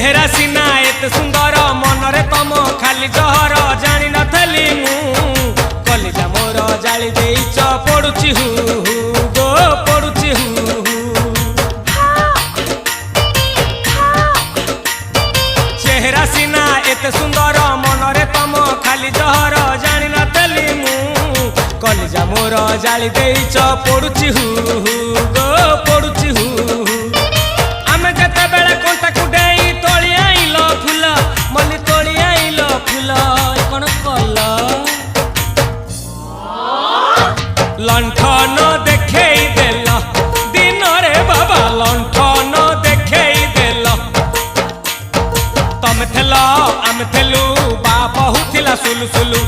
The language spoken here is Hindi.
चेहरा सीना एत सुंदर मनरे तम खाली जहर जानी नथली मु कलिजा मोर जाली देइच पड़ुची हु गो पड़ुची हु चेहरा सीना एत सुंदर मनरे तम खाली जहर जानी नथली मु कलिजा मोर जाली देइच पड़ुची हु गो पड़ुची हु आमे जते बेले कोंटा कुडेई तोली आइलो फूल मली तोली आइलो फूल कोन कल लंठन देखेई देल दिन रे बाबा लंठन देखेई देल तमे थेलो आमे थेलु बाप हुथिला सुलु सुलु